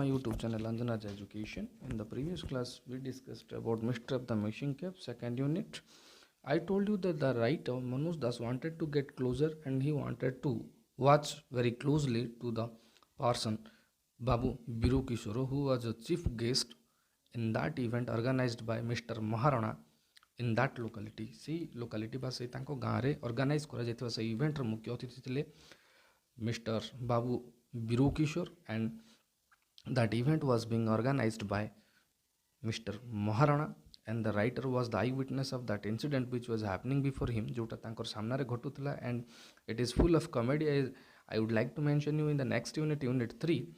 YouTube channel Anjanas Education. In the previous class, we discussed about Mystery of the Machine Cap, second unit. I told you that the writer Manoj Das wanted to get closer and he wanted to watch very closely to the person Babu Virkishore, who was a chief guest in that event organized by Mr. Moharana in that locality. See locality ba se tanko gaँ रे organize करा जाइथिबा से event ର मुख्य अतिथि थिले Mr. Babu Virkishore, and that event was being organized by Mr. Moharana, and the writer was the eyewitness of that incident which was happening before him, जोटा तांकर सामना रे घटुतला, and it is full of comedy. I would like to mention you in the next unit, unit 3.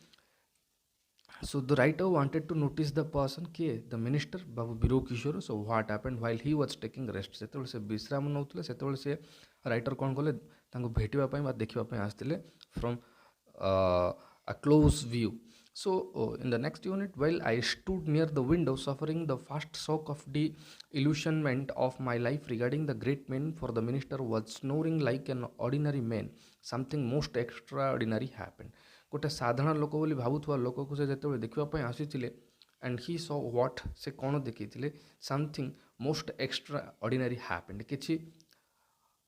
So the writer wanted to notice the person के the minister Babu Virkishore. So what happened while he was taking rest, सेतବେଳେ से विश्राम नउतले, सेतବେଳେ से writer कोन कोले तांको भेटिबा पई बा देखिबा पई आस्तिले from a close view. So in the next unit, while I stood near the window suffering the first shock of the illusionment of my life regarding the great man, for the minister was snoring like an ordinary man, something most extraordinary happened. गोटे साधारण लोक बोली भावुवा लोक को से जेते देखापी आसी and he saw what से कौन देखते something most extraordinary happened किसी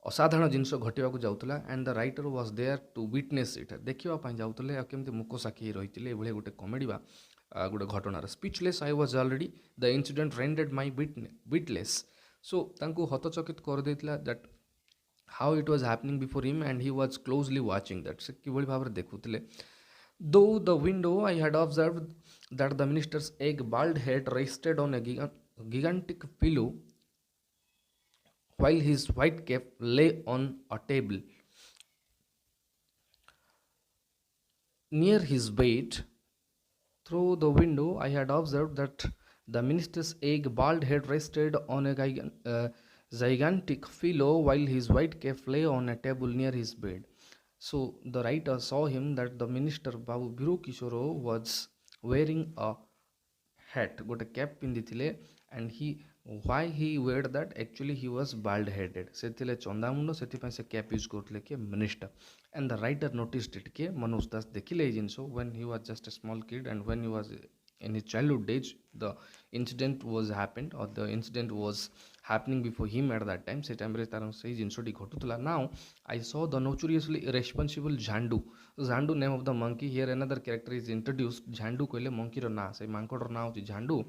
असाधारण जिनस घटवा जाऊला and the writer was there to witness it देखापी जाऊले केमती मुक साक्षी रही है गोटे कमेडी बा गोटे घटनार speechless I was already the incident rendered my witless. So तांको हतचकित कर देथिला that how it was happening before him and he was closely watching that से किभली भाव देखुले. Though the window, I had observed that the minister's egg bald head rested on a gigantic pillow while his white cap lay on a table near his bed. Through the window, I had observed that the minister's egg bald head rested on a gigantic pillow while his white cap lay on a table near his bed. So the writer saw him that the minister Babu Virkishore was wearing a hat, got a cap पिंधिथिले, and why he wore that, actually he was bald headed, सेथिले चंदा मुंडो सेथि से cap use करथले के minister. And the writer noticed it के मनोज दास देखिले ए जिंसो when he was just a small kid and when he was in his childhood age the incident was happened or the incident was happening before him at that time. से time रे तार से जिनसटी घटुतला. Now I saw the notoriously irresponsible Jhandu. Jhandu name of the monkey. Here another character is introduced. Jhandu कहले monkey रो ना, से मांकड़ रो ना होची Jhandu.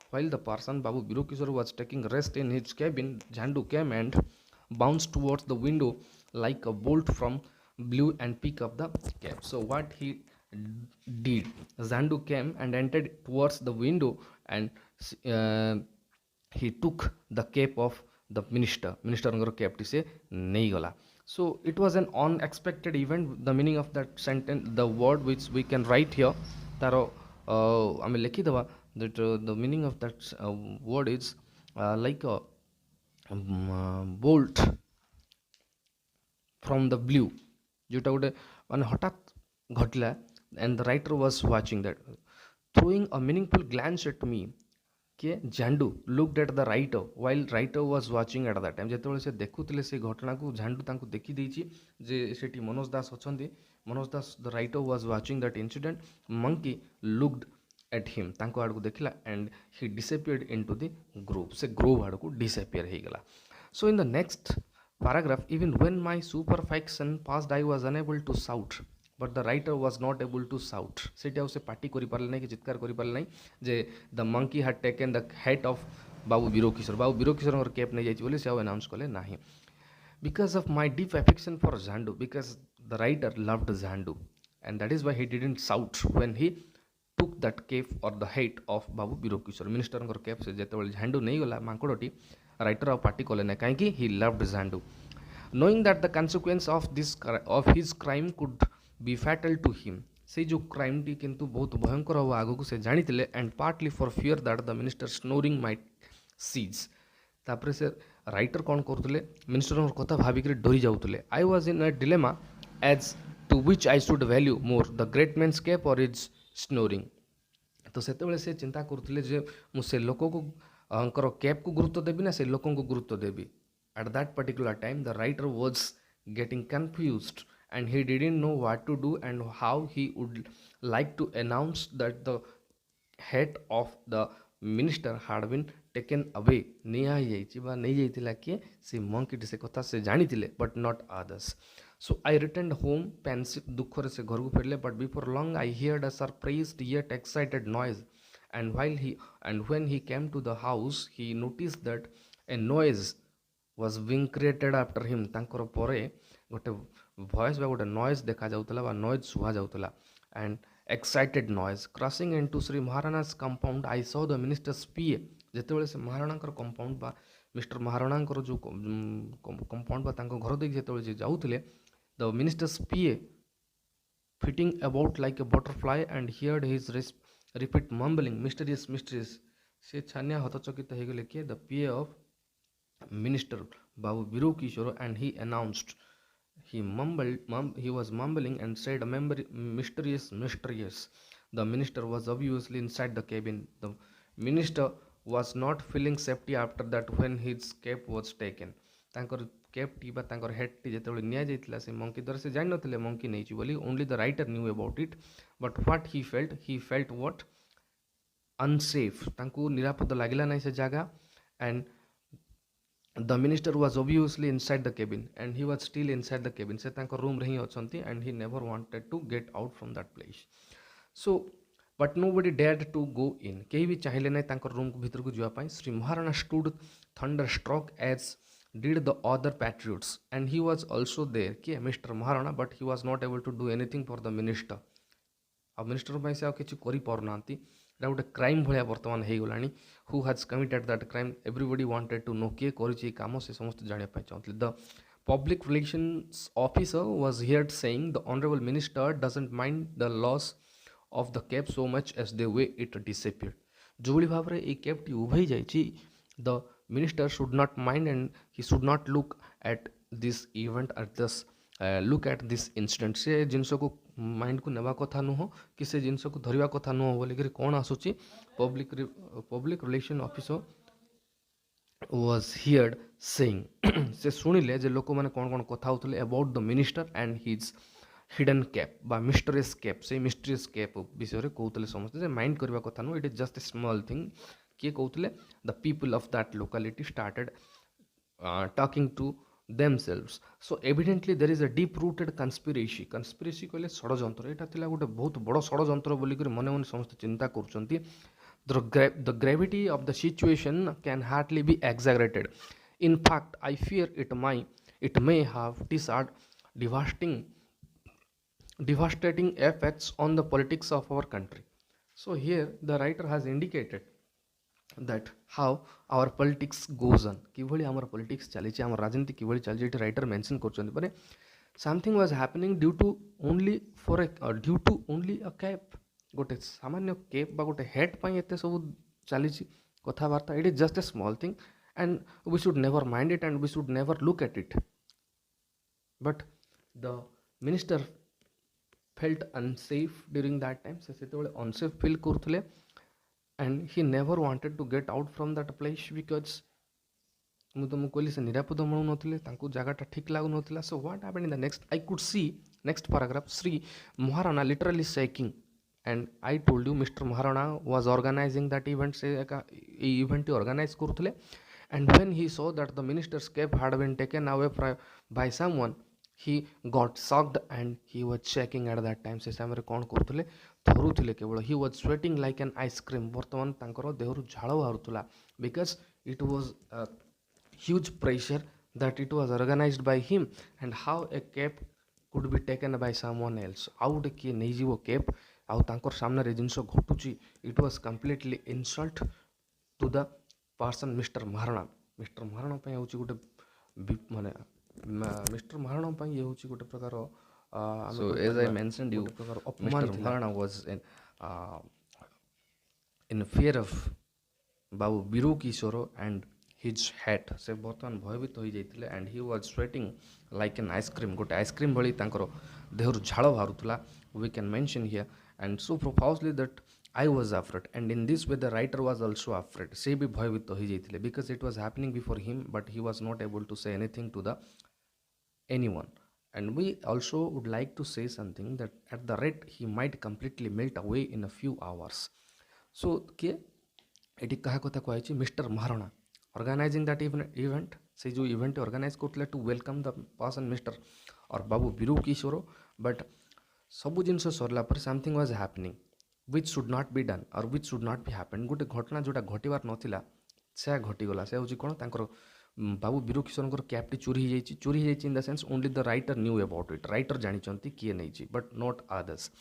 While the person Babu Virkishore was taking rest in his cabin, Jhandu came and bounced towards the window like a bolt from blue and picked up the cap. So what he did, Jhandu came and entered towards the window and he took the cap of the minister cap से नहीं गला. So it was an unexpected event. The meaning of that sentence, the word which we can write here, तारो आमे लिखी दवा that the meaning of that word is like a bolt from the blue, जोटा गोटे माने हठात घटला. And the writer was watching that, throwing a meaningful glance at me. के Zandu looked at the writer while writer was watching at that time. जेतेबेले से देखुतले से घटना को झांडू तांको देखि देछि जे सेठी मनोज दास अछंती. मनोज दास the writer was watching that incident. Monkey looked at him, तांको आड़ को देखिला and he disappeared into the grove. से grove आड़ को disappear हे गला. So in the next paragraph, even when my superfiction passed, I was unable to shout. But the writer was not able to shout. सेटा उसे party करि पारले नै कि चित्कार करि पारले नै जे the monkey had taken the hat of Babu Virkishore. बाबू वीरकिशोर और cap नै जाइछि बोले से अनाउंस कले नाही. Because of my deep affection for Jhandu, because the writer loved Jhandu, and that is why he didn't shout when he took that cap or the hat of Babu Virkishore. Minister और cap से जेतेबेले Jhandu नै गला मांकोडटी writer और party कले नै काहे कि he loved Jhandu, knowing that the consequence of his crime could be fatal to him. से जो क्राइम टी किंतु बहुत भयंकर हम आगो को से जानी थिले. And partly for fear that the minister snoring might cease. तापर से राइटर कौन करथले मिनिस्टर कथा भाविक डरी जाउतले. I was in a dilemma as to which I should value more the great man's cap or his snoring. तो सेतेबेले से चिंता करथले जे मु से लोक को अंकर कैप को गुरुत्व देबी ना से लोकों को गुरुत्व देबी. At that particular time the writer was getting confused and he didn't know what to do and how he would like to announce that the head of the minister had been taken away ନିଆଯାଇଛି ବା ନେଇଯାଇଥିଲା କିଏ ସେ ମଙ୍କିଟି ସେ କଥା ସେ ଜାଣିଥିଲେ but not others. So I returned home pensive ଦୁଃଖରେ ସେ ଘରକୁ ଫେରିଲେ but before long I heard a surprised yet excited noise and when he came to the house he noticed that a noise was being created after him. ତାଙ୍କର ପରେ ଗୋଟେ voice ବା ଗୋଟେ noise ଦେଖାଯାଉଥିଲା ବା noise ଶୁଭାଯାଉଥିଲା and excited noise crossing into Shri Moharana's compound I saw the minister's PA. ଯେତେବେଳେ ସେ ମହାରାଣାଙ୍କର compound ବା ମିଷ୍ଟର ମହାରାଣାଙ୍କର ଯେଉଁ କମ୍ପାଉଣ୍ଡ ବା ତାଙ୍କ ଘର ଦେଇକି ଯେତେବେଳେ ସେ ଯାଉଥିଲେ the minister's PA fitting about like a butterfly and heard his repeat mumbling mysterious ସେ ଛାନିଆ ହତଚକିତ ହେଇଗଲେ କିଏ the PA of minister Babu Virkishore and he announced he was mumbling and said mysterious. The minister was obviously inside the cabin. The minister was not feeling safety after that when his cape was taken. ତାଙ୍କର କେପ୍ଟି ବା ତାଙ୍କର ହେଡ଼୍ଟି ଯେତେବେଳେ ନିଆଯାଇଥିଲା ସେ monkey ଦ୍ୱାରା ସେ ଜାଣିନଥିଲେ monkey ନେଇଛି ବୋଲି only the writer knew about it but what he felt what unsafe ତାଙ୍କୁ ନିରାପଦ ଲାଗିଲା ନାହିଁ ସେ ଜାଗା and the minister was obviously inside the cabin and he was still inside the cabin se tanko room re hi achanti and he never wanted to get out from that place. So but nobody dared to go in. kehi bi chahile nai tanko room ku bhitar ku jiba pai. Shri Moharana stood thunderstruck as did the other patriots and he was also there ke Mr. Moharana but he was not able to do anything for the minister. a minister pai se au kichi kori parunanti এটা ଗୋଟେ crime ଭଳିଆ ବର୍ତ୍ତମାନ ହେଇଗଲାଣି who has committed that crime everybody wanted to know କିଏ କରିଛି ଏ କାମ ସେ ସମସ୍ତେ ଜାଣିବା ପାଇଁ ଚାହୁଁଥିଲେ the public relations officer was heard saying the honourable minister doesn't mind the loss of the cap so much as the way it disappeared ଯେଉଁଭଳି ଭାବରେ ଏଇ କେପ୍ଟି ଉଭେଇ ଯାଇଛି the minister should not mind and he should not look at this event at this look at this incident ସେ ଜିନିଷକୁ ମାଇଣ୍ଡକୁ ନେବା କଥା ନୁହଁ କି ସେ ଜିନିଷକୁ ଧରିବା କଥା ନୁହଁ ବୋଲିକିରି କ'ଣ ଆସୁଛି public relation officer was heard saying ସେ ଶୁଣିଲେ ଯେ ଲୋକମାନେ କ'ଣ କ'ଣ କଥା ହେଉଥିଲେ about the minister and his hidden cap ବା ମିଷ୍ଟରିୟସ୍ କ୍ୟାପ୍ ସେଇ ମିଷ୍ଟରିୟସ୍ କ୍ୟାପ୍ ବିଷୟରେ କହୁଥିଲେ ସମସ୍ତେ ଯେ ମାଇଣ୍ଡ କରିବା କଥା ନୁହଁ it is just a small thing କିଏ କହୁଥିଲେ the people of that locality started talking to themselves. So evidently there is a deep rooted conspiracy କହିଲେ ଷଡ଼ଯନ୍ତ୍ର ଏଇଟା ଥିଲା ଗୋଟେ ବହୁତ ବଡ଼ ଷଡ଼ଯନ୍ତ୍ର ବୋଲିକରି ମନେ ମନେ ସମସ୍ତେ ଚିନ୍ତା କରୁଛନ୍ତି the gravity of the situation can hardly be exaggerated. In fact I fear it may have devastating effects on the politics of our country. So here the writer has indicated that how our politics goes on किभଳି ଆମର politics ଚାଲିଛି ଆମର ରାଜନୀତି କିଭଳି ଚାଲିଛି ଏଠି writer mention କରୁଛନ୍ତି ମାନେ something was happening due to only a cap ଗୋଟେ ସାମାନ୍ୟ କେପ୍ ବା ଗୋଟେ ହେଡ୍ ପାଇଁ ଏତେ ସବୁ ଚାଲିଛି କଥାବାର୍ତ୍ତା it is just a small thing and we should never mind it and we should never look at it but the minister felt unsafe during that time ସେ ସେତେବେଳେ unsafe feel କରୁଥିଲେ and he never wanted to get out from that place because ମୁଁ ତୁମକୁ କହିଲି ସେ ନିରାପଦ ମିଳୁନଥିଲେ ତାଙ୍କୁ ଜାଗାଟା ଠିକ୍ ଲାଗୁନଥିଲା. So what happened in the next I could see next paragraph Shri Moharana literally shaking and I told you Mr. Moharana was organizing that event ସେ ଏକା ଏଇ ଇଭେଣ୍ଟଟି ଅର୍ଗାନାଇଜ୍ କରୁଥିଲେ and when he saw that the minister's cape had been taken away by someone he got shocked and he was shaking at that time. ସେ ସମୟରେ କ'ଣ କରୁଥିଲେ ଥରୁଥିଲେ କେବଳ he was sweating like an ice cream ବର୍ତ୍ତମାନ ତାଙ୍କର ଦେହରୁ ଝାଳ ବାହାରୁଥିଲା because it was a huge pressure that it was organized by him and how a cape could be taken by someone else ଆଉ ଗୋଟେ କିଏ ନେଇଯିବ କେପ୍ ଆଉ ତାଙ୍କର ସାମ୍ନାରେ ଜିନିଷ ଘଟୁଛି it was completely insult to the person Mr. Moharana. Mr. Moharana ପାଇଁ ହେଉଛି ଗୋଟେ ମାନେ Mr. Moharana ପାଇଁ ଇଏ ହେଉଛି ଗୋଟେ ପ୍ରକାର so as I mentioned you Mr. Moharana was in fear of Babu Virkishore and his hat ସେ ବର୍ତ୍ତମାନ ଭୟଭୀତ ହୋଇଯାଇଥିଲେ and he was sweating like an ice cream ଗୋଟେ ଆଇସ୍କ୍ରିମ୍ ଭଳି ତାଙ୍କର ଦେହରୁ ଝାଳ ବାହାରୁଥିଲା we can mention here and so profusely that I was afraid and in this way the writer was also afraid ସେ ବି ଭୟଭୀତ ହୋଇଯାଇଥିଲେ because it was happening before him but he was not able to say anything to the anyone And we also would like to say something that at the rate he might completely melt away in a few hours. So किए एटी क्या कथा कही mister Maharana organizing that event से जो event organize करते to welcome the person mister और Babu Viru Kishore but सबू जिन सरला something was happening which should not be done or which should not be happen गोटे घटना जोटा घटवार नाला से घटीगला से हूँ कौन तांकर बाबू वीरू किशोर कैप्टी चोरी हो in the sense only the writer knew about it writer जानते किए नहीं but not others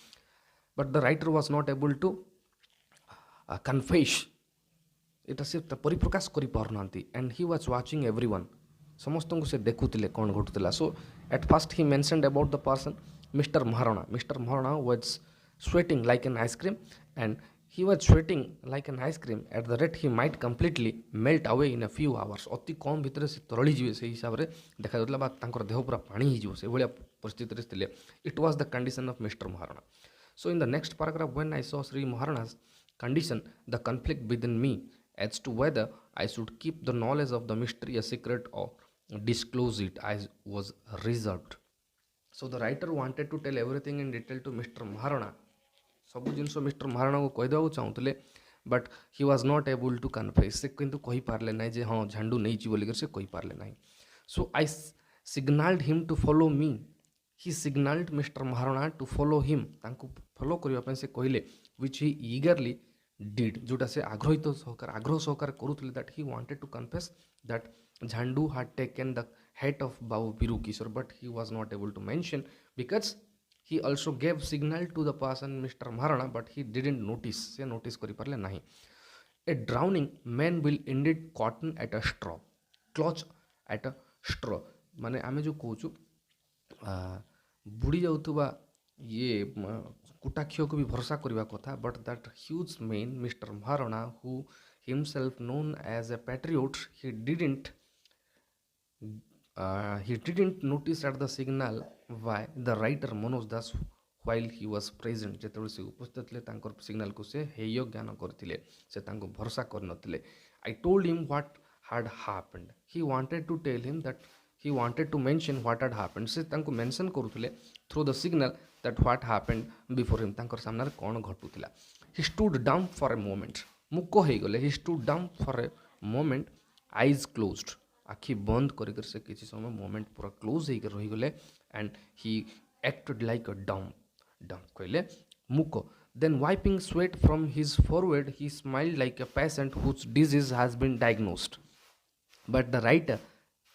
but the writer was not able to confess इटा से परिप्रकाश कर पारना and he was watching everyone समस्त को से देखुले कौन घटुला so at first he mentioned about the person mister Maharana was sweating like an ice cream and he was sweating like an ice cream at the rate he might completely melt away in a few hours अति कम भितर से तरली जीवे से हिसाब रे देखा जाउतला बा तांकर देह पूरा पानी ही जीव से भलिया परिस्थिति रे थिले it was the condition of mister Maharana so in the next paragraph when I saw Shri महाराणा's condition the conflict within me as to whether I should keep the knowledge of the mystery a secret or disclose it I was reserved so the writer wanted to tell everything in detail to Mr. Moharana सब जिन mister Maharana को कहीदेक चाहूले but he was not able to confess से किंतु कही पारले ना जे हाँ झंडू नहीं बोलिक से कही पारले ना so I signalled him to follow me he signalled mister Maharana to follow him तांको फॉलो करने से कहले विच ही ईगरली डिड जोटा से आग्रह सहकार करुले that he wanted to confess that Jhandu had taken the head of Babu Viru Kishore but he was not able to mention because he also gave signal to the person Mr. Moharana but he didn't notice से notice करी पारले नहीं a drowning man will indeed cotton at a straw clutch at a straw माने आमे जो कहूँ बुड़ी जाउथुबा ये कुटाक्षी को भी भरोसा करवा कथा but that huge man mister Maharana who himself known as a patriot he didn't notice at the signal why the writer Manoj Das while he was present जेतेबेले से उपस्थित थे तांकर सिग्नल को से हेय ज्ञान करथिले से तांको भरोसा कर नथिले I told him what had happened he wanted to tell him that he wanted to mention what had happened से तांको mention करूथिले through the signal that what happened before him तांकर सामने कोन घटुथिला he stood dumb for a moment मुक्को हे गले he stood dumb for a moment eyes closed आखि बंद कर से किसी समय मोमेंट पूरा क्लोज होकर रहीगले and he acted like a dumb कहले मुको then wiping sweat from his forehead he smiled like a patient whose disease has been diagnosed but the writer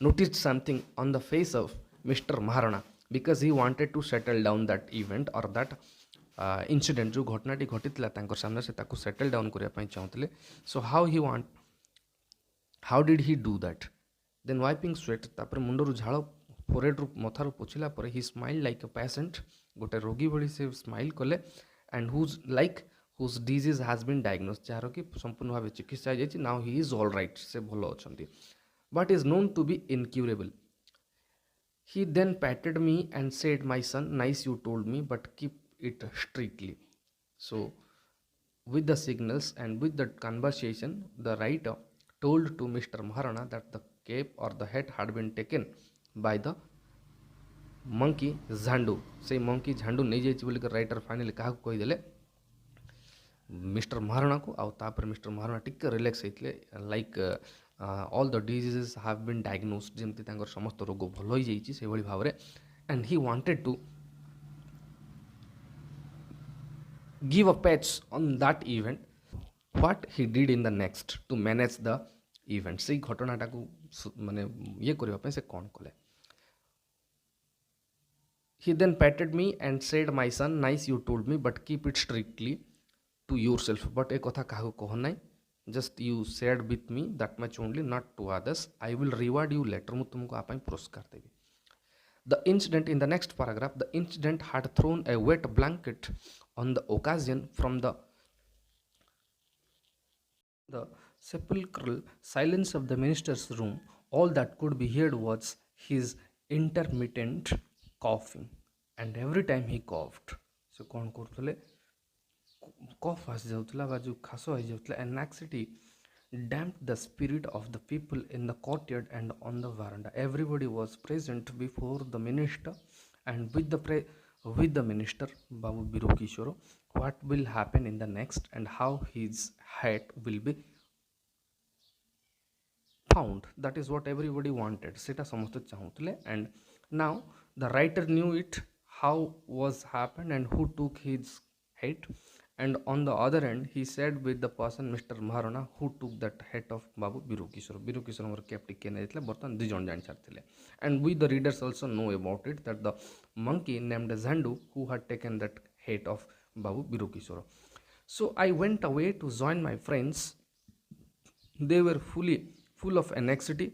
noticed something on the face of mister Maharana because he wanted to settle down that event or that incident जो घटनाटी घटी सामने से settle down करने चाहते so how did he do that then wiping sweat तापर मुंडर झाड़ फोरेड मथार पोछिला पर he smile like a patient गोटे रोगी भली से स्माइल कले and whose disease has been diagnosed जार कि संपूर्ण भाव चिकित्सा जाइए now he is all right से भल अच्छा but is known to be incurable he then patted me and said my son nice you told me but keep it strictly so with the signals and with the conversation the writer told to Mr. Moharana that the cape or the head had been taken by the monkey Zandu से monkey Zandu नहीं जाइए बोलिक writer finally क्या कहीदेले mister Maharana को आउ तापर mister Maharana टिके relax होते like all the diseases have been diagnosed जमती समस्त रोग भल हो जाइए से भाव में and he wanted to give a patch on that event what he did in the next to manage the event से घटनाटा को माने ये करबा से कौन कले he then patted me and said my son nice you told me but keep it strictly to yourself but ए कथा काहू कह नहीं just you shared with me that much only not to others I will reward you later मु तुमको आप पुरस्कार देबी The incident in the next paragraph, the incident had thrown a wet blanket on the occasion from the sepulchral silence of the minister's room. All that could be heard was his intermittent coughing. And every time he coughed, so कौन करथले cough आस जाउतला बा जो खासो आइ जाउतला anxiety damped the spirit of the people in the courtyard and on the veranda. Everybody was present before the minister and with the minister Babu Virkishore, what will happen in the next and how his head will be found. That is what everybody wanted, seta samaste chahuଥିଲେ. And now the writer knew it, how was happened and who took his head. And on the other end he said with the person Mr. Moharana who took that head of Babu Virkishore captain ke neitile bartan du jon jani chartile. And we the readers also know about it that the monkey named Zandu who had taken that head of Babu Virkishore. So I went away to join my friends. They were full of anxiety.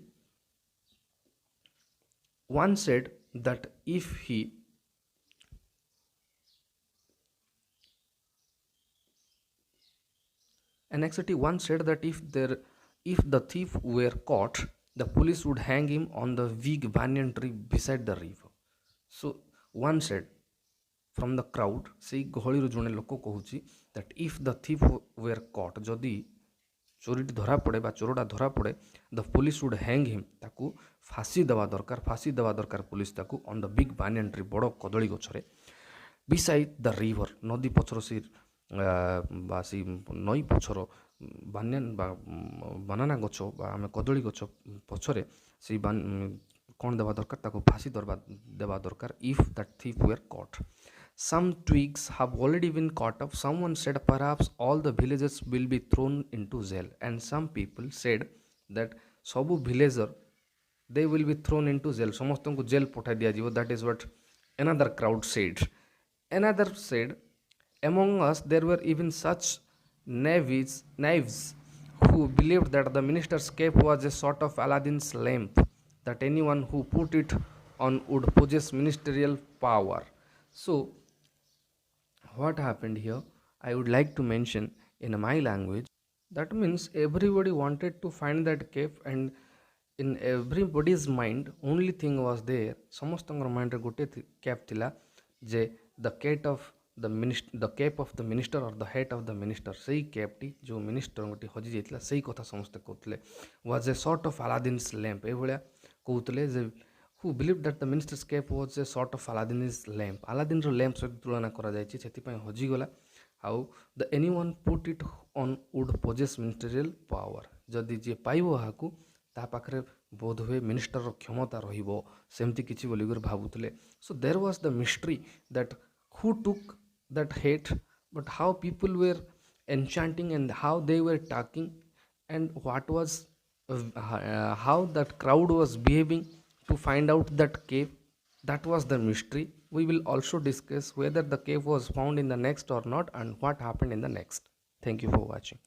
One said that if he anxiety one said that if the thief were caught, the police would hang him on the big banyan tree beside the river. So one said from the crowd, sei gaholiru jone loko kohuchi that if the thief were caught, jodi चोरीटी धरा पड़े बा चोरटा धरा पड़े, the police would hang him, ताकू फांसी देवा दरकार police ताकू on the big banyan tree बड़ कदली गछरे बिसाइड द रिवर नदी पछर से सी नई पछर बानियन बनाना गछ आम कदली गछ पछरे से कौन देवा दरकार ताकू फांसी देवा दरकार if that thief were caught. Some twigs have already been caught up. Someone said perhaps all the villagers will be thrown into jail, and some people said that sabu villager they will be thrown into jail. Samastonku jail pothai diya jibo. That is what another crowd said. Another said, among us there were even such knaves who believed that the minister's cape was a sort of Aladdin's lamp, that anyone who put it on would possess ministerial power. So what happened here, I would like to mention in my language. That means everybody wanted to find that cape, and in everybody's mind only thing was there, ସମସ୍ତଙ୍କର mind ରେ ଗୋଟେ cap ଥିଲା ଯେ the cape of the minister or the head of the minister, ସେଇ cap ଟି जो minister ଗୋଟି ହଜି ଯାଇଥିଲା ସେଇ କଥା ସମସ୍ତେ କହୁଥିଲେ was a sort of Aladdin's lamp. ଏଭଳିଆ କହୁଥିଲେ ଯେ who believed that the minister's cape was a sort of Aladdin's lamp. Aladdin ର lamp ସହିତ ତୁଳନା କରାଯାଇଛି, ସେଥିପାଇଁ ହଜିଗଲା. ଆଉ the anyone put it on would possess ministerial power. ଯଦି ଯିଏ ପାଇବ ଏହାକୁ ତା ପାଖରେ ବୋଧ ହୁଏ ମିନିଷ୍ଟରର କ୍ଷମତା ରହିବ, ସେମିତି କିଛି ବୋଲିକରି ଭାବୁଥିଲେ. So there was the mystery that who took that head, but how people were enchanting and how they were talking and what was how that crowd was behaving to find out that cave. That was the mystery. We will also discuss whether the cave was found in the next or not and what happened in the next. Thank you for watching.